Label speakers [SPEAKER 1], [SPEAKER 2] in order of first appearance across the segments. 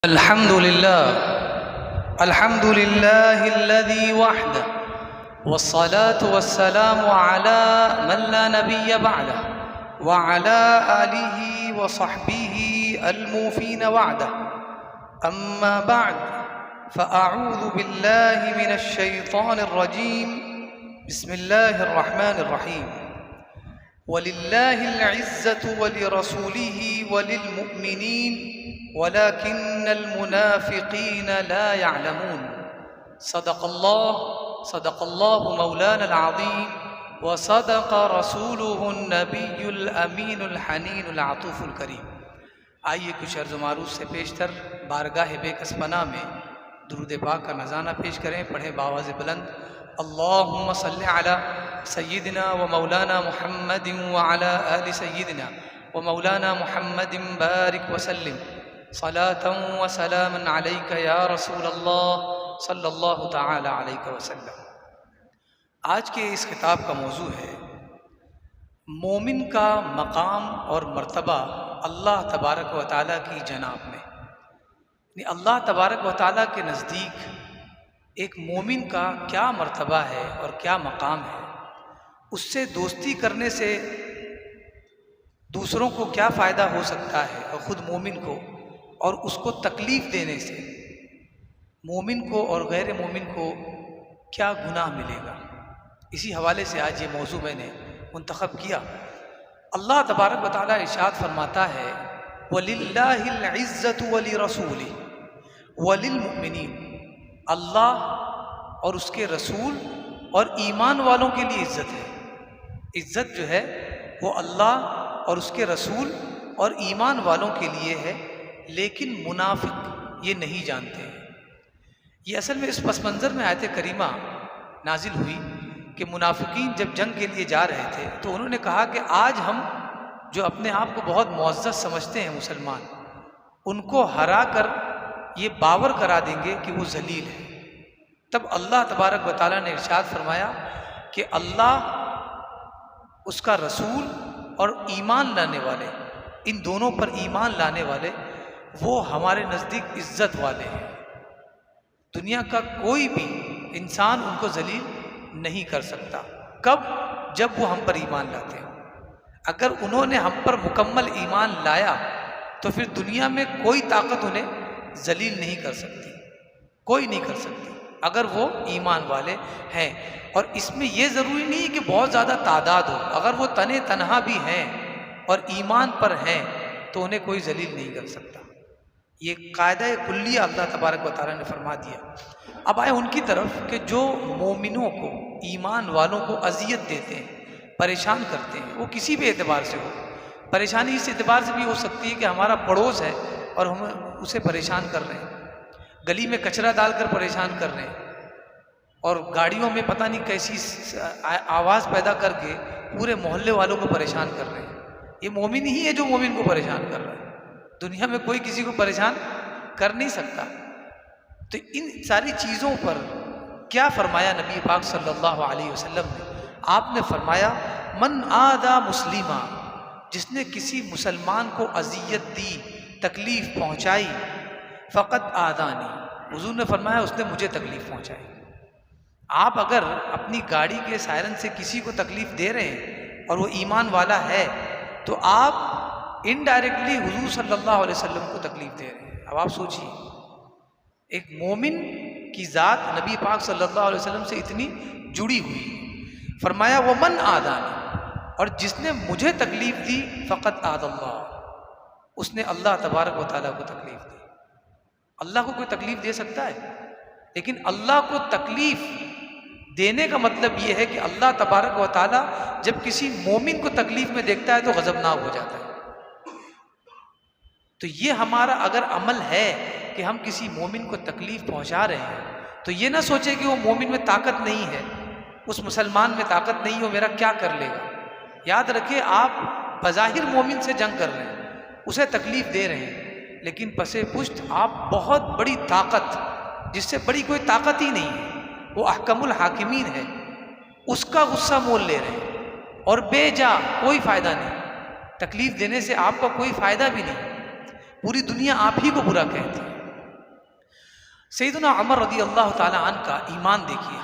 [SPEAKER 1] الحمد لله الذي وحده، والصلاة والسلام على من لا نبي بعده، وعلى آله وصحبه الموفين وعده. أما بعد، فأعوذ بالله من الشيطان الرجيم. بسم الله الرحمن الرحيم. وَلِلَّهِ الْعِزَّةُ وَلِرَسُولِهِ وَلِلْمُؤْمِنِينَ وَلَكِنَّ الْمُنَافِقِينَ لَا يَعْلَمُونَ. صدق الله مولانا العظيم، وصدق رسوله النبي الأمين الحنين العطوف الكريم. آئیے کچھ عرض و معروض سے پیشتر بارگاہ بے کس پناہ میں درود پاک کا نذرانہ پیش کریں. پڑھیں بآواز بلند: اللہم صلی علی سیدنا و مولانا محمد وعلی آل سیدنا و مولانا محمد بارک وسلم صلاة و سلاما علیک یا رسول اللہ صلی اللہ تعالی علیہ وسلم. آج کے اس خطاب کا موضوع ہے مومن کا مقام اور مرتبہ اللہ تبارک و تعالیٰ کی جناب میں. یعنی اللہ تبارک و تعالیٰ کے نزدیک ایک مومن کا کیا مرتبہ ہے اور کیا مقام ہے، اس سے دوستی کرنے سے دوسروں کو کیا فائدہ ہو سکتا ہے اور خود مومن کو، اور اس کو تکلیف دینے سے مومن کو اور غیر مومن کو کیا گناہ ملے گا. اسی حوالے سے آج یہ موضوع میں نے منتخب کیا. اللہ تبارک و تعالیٰ ارشاد فرماتا ہے: وَلِلَّهِ الْعِزَّةُ وَلِرَسُولِهِ وَلِلْمُؤْمِنِينَ. اللہ اور اس کے رسول اور ایمان والوں کے لیے عزت ہے. عزت جو ہے وہ اللہ اور اس کے رسول اور ایمان والوں کے لیے ہے، لیکن منافق یہ نہیں جانتے ہیں. یہ اصل میں اس پس منظر میں آیت کریمہ نازل ہوئی کہ منافقین جب جنگ کے لیے جا رہے تھے تو انہوں نے کہا کہ آج ہم جو اپنے آپ کو بہت معزز سمجھتے ہیں مسلمان، ان کو ہرا کر یہ باور کرا دیں گے کہ وہ ذلیل ہے. تب اللہ تبارک و تعالیٰ نے ارشاد فرمایا کہ اللہ، اس کا رسول اور ایمان لانے والے، ان دونوں پر ایمان لانے والے وہ ہمارے نزدیک عزت والے ہیں. دنیا کا کوئی بھی انسان ان کو ذلیل نہیں کر سکتا. کب؟ جب وہ ہم پر ایمان لاتے ہیں. اگر انہوں نے ہم پر مکمل ایمان لایا تو پھر دنیا میں کوئی طاقت انہیں ذلیل نہیں کر سکتی، کوئی نہیں کر سکتی اگر وہ ایمان والے ہیں. اور اس میں یہ ضروری نہیں کہ بہت زیادہ تعداد ہو. اگر وہ تنہا بھی ہیں اور ایمان پر ہیں تو انہیں کوئی ذلیل نہیں کر سکتا. یہ قاعدہ کلیہ اللہ تبارک و تعالیٰ نے فرما دیا. اب آئے ان کی طرف کہ جو مومنوں کو، ایمان والوں کو اذیت دیتے ہیں، پریشان کرتے ہیں، وہ کسی بھی اعتبار سے ہو. پریشانی اس اعتبار سے بھی ہو سکتی ہے کہ ہمارا پڑوس ہے اور ہم اسے پریشان کر رہے ہیں، گلی میں کچرا ڈال کر پریشان کر رہے ہیں، اور گاڑیوں میں پتہ نہیں کیسی آواز پیدا کر کے پورے محلے والوں کو پریشان کر رہے ہیں. یہ مومن ہی ہے جو مومن کو پریشان کر رہا ہے. دنیا میں کوئی کسی کو پریشان کر نہیں سکتا. تو ان ساری چیزوں پر کیا فرمایا نبی پاک صلی اللہ علیہ وسلم نے؟ آپ نے فرمایا: من آذا مسلمہ، جس نے کسی مسلمان کو اذیت دی، تکلیف پہنچائی، فقط آذانی، حضور نے فرمایا اس نے مجھے تکلیف پہنچائی. آپ اگر اپنی گاڑی کے سائرن سے کسی کو تکلیف دے رہے ہیں اور وہ ایمان والا ہے تو آپ انڈائریکٹلی حضور صلی اللہ علیہ وسلم کو تکلیف دے رہے ہیں. اب آپ سوچئے، ایک مومن کی ذات نبی پاک صلی اللہ علیہ وسلم سے اتنی جڑی ہوئی. فرمایا: ومن آذانی، اور جس نے مجھے تکلیف دی، فقط آذ اللہ، اس نے اللہ تبارک و تعالیٰ کو تکلیف دی. اللہ کو کوئی تکلیف دے سکتا ہے؟ لیکن اللہ کو تکلیف دینے کا مطلب یہ ہے کہ اللہ تبارک و تعالیٰ جب کسی مومن کو تکلیف میں دیکھتا ہے تو غضبناک ہو جاتا ہے. تو یہ ہمارا اگر عمل ہے کہ ہم کسی مومن کو تکلیف پہنچا رہے ہیں تو یہ نہ سوچے کہ وہ مومن میں طاقت نہیں ہے، اس مسلمان میں طاقت نہیں ہو، میرا کیا کر لے گا. یاد رکھیں، آپ بظاہر مومن سے جنگ کر رہے ہیں، اسے تکلیف دے رہے ہیں، لیکن پس پشت آپ بہت بڑی طاقت، جس سے بڑی کوئی طاقت ہی نہیں ہے، وہ احکم الحاکمین ہے، اس کا غصہ مول لے رہے ہیں اور بے جا کوئی فائدہ نہیں. تکلیف دینے سے آپ کا کوئی فائدہ بھی نہیں. پوری دنیا آپ ہی کو برا کہتی ہے. سیدنا عمر رضی اللہ تعالی عنہ کا ایمان دیکھیے.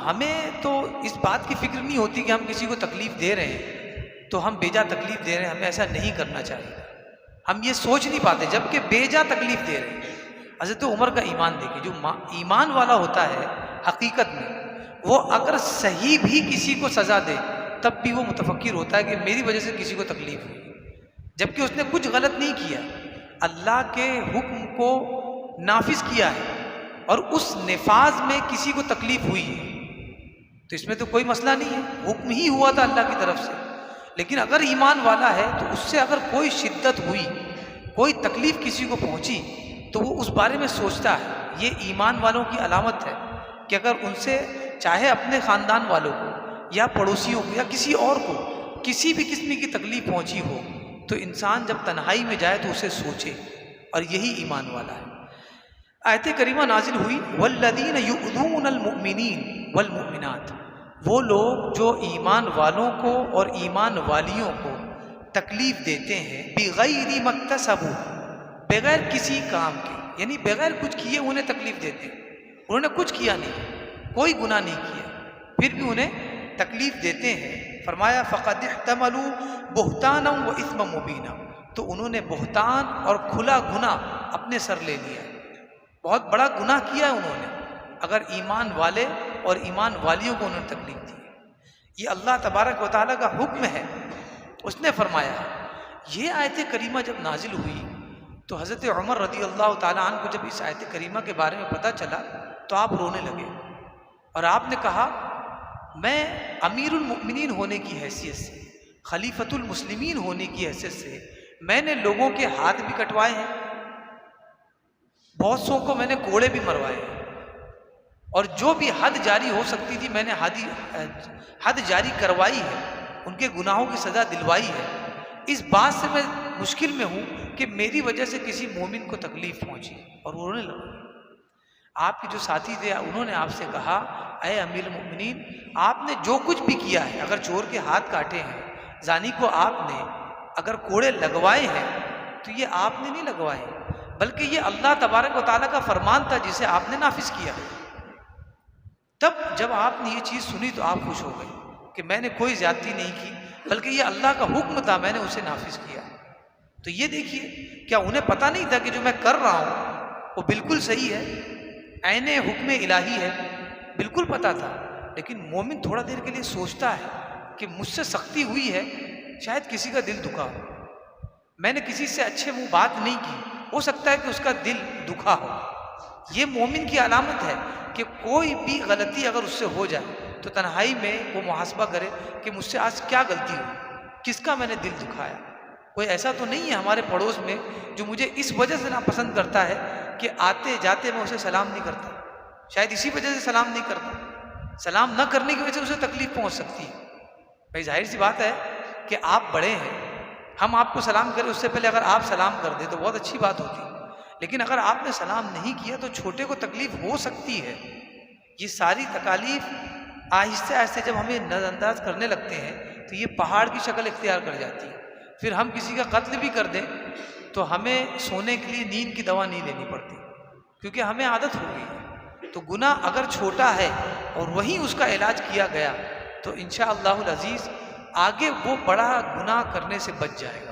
[SPEAKER 1] ہمیں تو اس بات کی فکر نہیں ہوتی کہ ہم کسی کو تکلیف دے رہے ہیں تو ہم بیجا تکلیف دے رہے ہیں، ہمیں ایسا نہیں کرنا چاہیے. ہم یہ سوچ نہیں پاتے جبکہ بیجا تکلیف دے رہے ہیں. حضرت عمر کا ایمان دیکھیے. جو ایمان والا ہوتا ہے حقیقت میں وہ اگر صحیح بھی کسی کو سزا دے تب بھی وہ متفکر ہوتا ہے کہ میری وجہ سے کسی کو تکلیف ہوئی، جبکہ اس نے کچھ غلط نہیں کیا، اللہ کے حکم کو نافذ کیا ہے اور اس نفاذ میں کسی کو تکلیف ہوئی ہے تو اس میں تو کوئی مسئلہ نہیں ہے، حکم ہی ہوا تھا اللہ کی طرف سے. لیکن اگر ایمان والا ہے تو اس سے اگر کوئی شدت ہوئی، کوئی تکلیف کسی کو پہنچی تو وہ اس بارے میں سوچتا ہے. یہ ایمان والوں کی علامت ہے کہ اگر ان سے چاہے اپنے خاندان والوں کو یا پڑوسیوں کو یا کسی اور کو کسی بھی قسم کی تکلیف پہنچی ہو تو انسان جب تنہائی میں جائے تو اسے سوچے، اور یہی ایمان والا ہے. آیت کریمہ نازل ہوئی والذین یؤذون المؤمنین والمؤمنات، وہ لوگ جو ایمان والوں کو اور ایمان والیوں کو تکلیف دیتے ہیں بغیر مکتسبوا، بغیر کسی کام کے، یعنی بغیر کچھ کیے انہیں تکلیف دیتے ہیں. انہوں نے کچھ کیا نہیں، کوئی گناہ نہیں کیا، پھر بھی انہیں تکلیف دیتے ہیں. فرمایا فقد احتملوا بہتانا و اثما مبینا، تو انہوں نے بہتان اور کھلا گناہ اپنے سر لے لیا، بہت بڑا گناہ کیا ہے انہوں نے اگر ایمان والے اور ایمان والیوں کو انہوں نے تکلیف دی. یہ اللہ تبارک و تعالیٰ کا حکم ہے، اس نے فرمایا ہے. یہ آیت کریمہ جب نازل ہوئی تو حضرت عمر رضی اللہ تعالیٰ عنہ کو جب اس آیت کریمہ کے بارے میں پتہ چلا تو آپ رونے لگے اور آپ نے کہا میں امیر المؤمنین ہونے کی حیثیت سے، خلیفۃ المسلمین ہونے کی حیثیت سے میں نے لوگوں کے ہاتھ بھی کٹوائے ہیں، بہت سو کو میں نے کوڑے بھی مروائے ہیں، اور جو بھی حد جاری ہو سکتی تھی میں نے حد جاری کروائی ہے، ان کے گناہوں کی سزا دلوائی ہے. اس بات سے میں مشکل میں ہوں کہ میری وجہ سے کسی مومن کو تکلیف پہنچی. اور وہ رونے لگے. آپ کے جو ساتھی تھے انہوں نے آپ سے کہا اے امیر المؤمنین، آپ نے جو کچھ بھی کیا ہے، اگر چور کے ہاتھ کاٹے ہیں، زانی کو آپ نے اگر کوڑے لگوائے ہیں تو یہ آپ نے نہیں لگوائے بلکہ یہ اللہ تبارک و تعالیٰ کا فرمان تھا جسے آپ نے نافذ کیا. تب جب آپ نے یہ چیز سنی تو آپ خوش ہو گئے کہ میں نے کوئی زیادتی نہیں کی بلکہ یہ اللہ کا حکم تھا، میں نے اسے نافذ کیا. تو یہ دیکھیے کیا انہیں پتہ نہیں تھا کہ جو میں کر رہا ہوں وہ بالکل صحیح ہے، عین حکم الہی ہے؟ بالکل پتہ تھا. لیکن مومن تھوڑا دیر کے لیے سوچتا ہے کہ مجھ سے سختی ہوئی ہے، شاید کسی کا دل دکھا ہو، میں نے کسی سے اچھے منہ بات نہیں کی، ہو سکتا ہے کہ اس کا دل دکھا ہو. یہ مومن کی علامت ہے کہ کوئی بھی غلطی اگر اس سے ہو جائے تو تنہائی میں وہ محاسبہ کرے کہ مجھ سے آج کیا غلطی ہوئی، کس کا میں نے دل دکھایا. کوئی ایسا تو نہیں ہے ہمارے پڑوس میں جو مجھے اس وجہ سے ناپسند کرتا ہے کہ آتے جاتے میں اسے سلام نہیں کرتا، شاید اسی وجہ سے سلام نہیں کرتا، سلام نہ کرنے کی وجہ سے اسے تکلیف پہنچ سکتی ہے. بھائی ظاہر سی بات ہے کہ آپ بڑے ہیں، ہم آپ کو سلام کریں اس سے پہلے اگر آپ سلام کر دیں تو بہت اچھی بات ہوتی ہے، لیکن اگر آپ نے سلام نہیں کیا تو چھوٹے کو تکلیف ہو سکتی ہے. یہ ساری تکالیف آہستہ آہستہ جب ہمیں نظر انداز کرنے لگتے ہیں تو یہ پہاڑ کی شکل اختیار کر جاتی ہے. پھر ہم کسی کا قتل بھی کر دیں تو ہمیں سونے کے لیے نیند کی دوا نہیں لینی پڑتی کیونکہ ہمیں عادت ہو گئی ہے. تو گناہ اگر چھوٹا ہے اور وہیں اس کا علاج کیا گیا تو انشاءاللہ العزیز آگے وہ بڑا گناہ کرنے سے بچ جائے گا.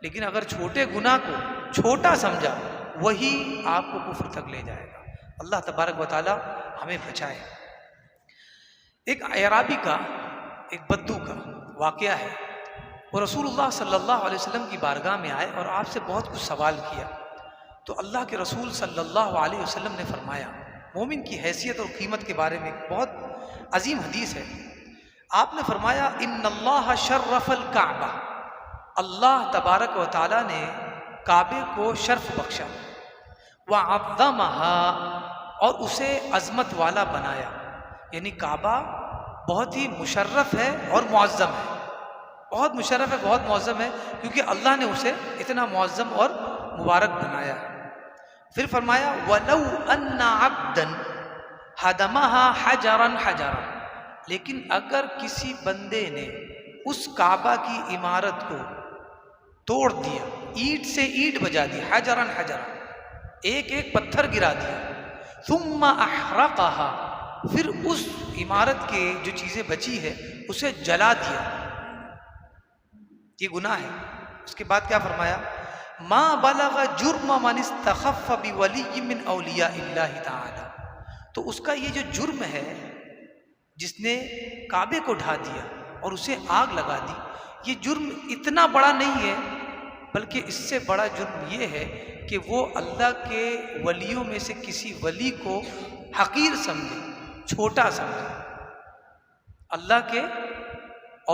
[SPEAKER 1] لیکن اگر چھوٹے گناہ کو چھوٹا سمجھا وہی آپ کو کفر تک لے جائے گا. اللہ تبارک و تعالی ہمیں بچائے. ایک اعرابی کا، ایک بدو کا واقعہ ہے. وہ رسول اللہ صلی اللہ علیہ وسلم کی بارگاہ میں آئے اور آپ سے بہت کچھ سوال کیا. تو اللہ کے رسول صلی اللہ علیہ وسلم نے فرمایا، مومن کی حیثیت اور قیمت کے بارے میں ایک بہت عظیم حدیث ہے. آپ نے فرمایا ان اللہ شرف الکعبہ، اللہ تبارک و تعالیٰ نے کعبے کو شرف بخشا، وعظمها، اور اسے عظمت والا بنایا. یعنی کعبہ بہت ہی مشرف ہے اور معظم ہے، بہت مشرف ہے، بہت معظم ہے کیونکہ اللہ نے اسے اتنا معظم اور مبارک بنایا ہے. پھر فرمایا وَلَوْ أَنَّ عَبْدًا هَدَمَهَا حَجَرًا حَجَرًا، لیکن اگر کسی بندے نے اس کعبہ کی عمارت کو توڑ دیا، اینٹ سے اینٹ بجا دی، حجراً حجراً، ایک ایک پتھر گرا دیا، ثم احرقها، پھر اس عمارت کے جو چیزیں بچی ہے اسے جلا دیا. یہ گناہ ہے. اس کے بعد کیا فرمایا؟ ما بلغ جرم من استخف بولی من اولیاء اللہ تعالی. تو اس کا یہ جو جرم ہے، جس نے کعبے کو ڈھا دیا اور اسے آگ لگا دی، یہ جرم اتنا بڑا نہیں ہے، بلکہ اس سے بڑا جرم یہ ہے کہ وہ اللہ کے ولیوں میں سے کسی ولی کو حقیر سمجھے، چھوٹا سمجھے. اللہ کے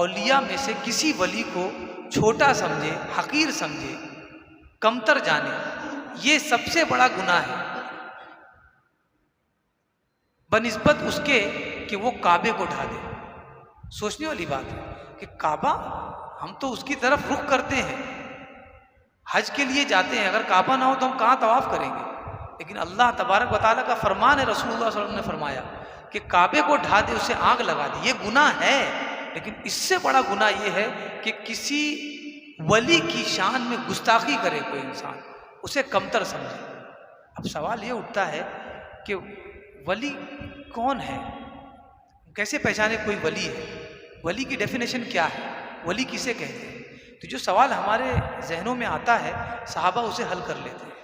[SPEAKER 1] اولیاء میں سے کسی ولی کو چھوٹا سمجھے، حقیر سمجھے، کمتر جانے. یہ سب سے بڑا گناہ ہے بنسبت اس کے کہ وہ کعبے کو ڈھا دے. سوچنے والی بات ہے کہ کعبہ، ہم تو اس کی طرف رخ کرتے ہیں، حج کے لیے جاتے ہیں. اگر کعبہ نہ ہو تو ہم کہاں طواف کریں گے؟ لیکن اللہ تبارک و تعالیٰ کا فرمان ہے، رسول اللہ صلی اللہ علیہ وسلم نے فرمایا کہ کعبے کو ڈھا دے، اسے آگ لگا دے. یہ گناہ ہے، لیکن اس سے بڑا گناہ یہ ہے کہ کسی ولی کی شان میں گستاخی کرے کوئی انسان، اسے کمتر سمجھے. اب سوال یہ اٹھتا ہے کہ ولی کون ہے؟ کیسے پہچانے کوئی ولی ہے؟ ولی کی ڈیفینیشن کیا ہے؟ ولی کسے کہتے ہیں؟ تو جو سوال ہمارے ذہنوں میں آتا ہے، صحابہ اسے حل کر لیتے ہیں.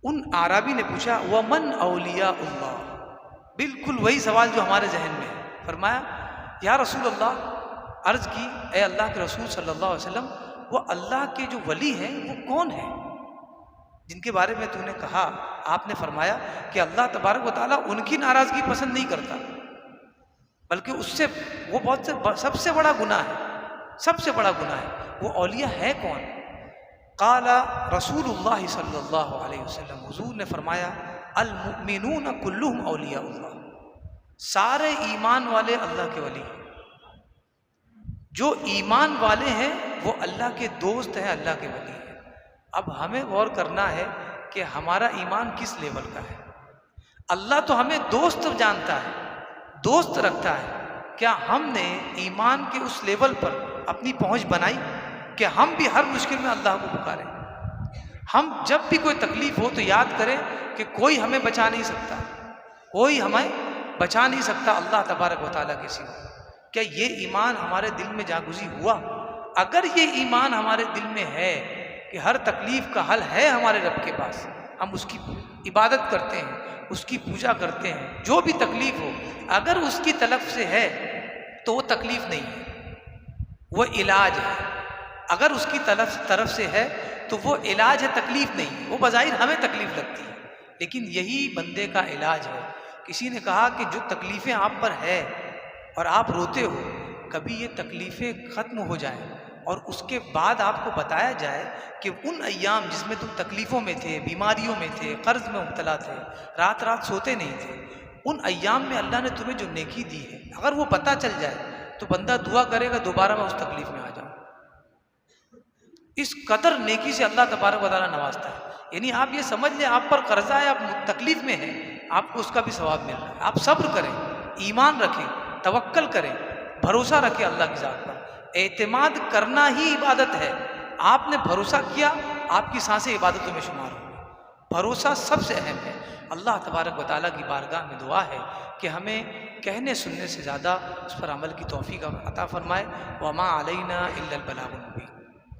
[SPEAKER 1] ان اعرابی نے پوچھا ومن اولیاء اللہ، بالکل وہی سوال جو ہمارے ذہن میں ہے. فرمایا یا رسول اللہ، عرض کی اے اللہ کے رسول صلی اللہ علیہ وسلم، وہ اللہ کے جو ولی ہیں وہ کون ہیں جن کے بارے میں تو نے کہا؟ آپ نے فرمایا کہ اللہ تبارک و تعالیٰ ان کی ناراضگی پسند نہیں کرتا، بلکہ اس سے وہ سب سے بڑا گناہ ہے، سب سے بڑا گناہ ہے. وہ اولیاء ہے کون؟ قال رسول اللہ صلی اللہ علیہ وسلم، حضور نے فرمایا المؤمنون کلہم اولیاء اللہ، سارے ایمان والے اللہ کے ولی ہیں. جو ایمان والے ہیں وہ اللہ کے دوست ہیں، اللہ کے ولی ہیں. اب ہمیں غور کرنا ہے کہ ہمارا ایمان کس لیول کا ہے. اللہ تو ہمیں دوست جانتا ہے، دوست رکھتا ہے. کیا ہم نے ایمان کے اس لیول پر اپنی پہنچ بنائی کہ ہم بھی ہر مشکل میں اللہ کو پکاریں؟ ہم جب بھی کوئی تکلیف ہو تو یاد کریں کہ کوئی ہمیں بچا نہیں سکتا، کوئی ہمیں بچا نہیں سکتا اللہ تبارک و تعالیٰ کے سوا. کیا یہ ایمان ہمارے دل میں جاگزی ہوا؟ اگر یہ ایمان ہمارے دل میں ہے کہ ہر تکلیف کا حل ہے ہمارے رب کے پاس، ہم اس کی عبادت کرتے ہیں، اس کی پوجا کرتے ہیں، جو بھی تکلیف ہو اگر اس کی طرف سے ہے تو وہ تکلیف نہیں ہے، وہ علاج ہے. اگر اس کی طرف سے ہے تو وہ علاج ہے، تکلیف نہیں ہے. وہ بظاہر ہمیں تکلیف لگتی ہے لیکن یہی بندے کا علاج ہے. کسی نے کہا کہ جو تکلیفیں آپ پر ہے اور آپ روتے ہو، کبھی یہ تکلیفیں ختم ہو جائیں اور اس کے بعد آپ کو بتایا جائے کہ ان ایام جس میں تم تکلیفوں میں تھے، بیماریوں میں تھے، قرض میں مبتلا تھے، رات رات سوتے نہیں تھے، ان ایام میں اللہ نے تمہیں جو نیکی دی ہے، اگر وہ پتہ چل جائے تو بندہ دعا کرے گا دوبارہ میں اس تکلیف میں آ جاؤں. اس قدر نیکی سے اللہ تبارک و تعالیٰ نوازتا ہے. یعنی آپ یہ سمجھ لیں آپ پر قرضہ ہے، آپ تکلیف میں ہیں، آپ کو اس کا بھی ثواب مل رہا ہے. آپ صبر کریں، ایمان رکھیں، توکل کریں، بھروسہ رکھیں اللہ کی ذات پر. اعتماد کرنا ہی عبادت ہے. آپ نے بھروسہ کیا، آپ کی سانسیں عبادتوں میں شمار ہوں گی. بھروسہ سب سے اہم ہے. اللہ تبارک و تعالیٰ کی بارگاہ میں دعا ہے کہ ہمیں کہنے سننے سے زیادہ اس پر عمل کی توفیق عطا فرمائے. وما علینا الا البلاغ المبین.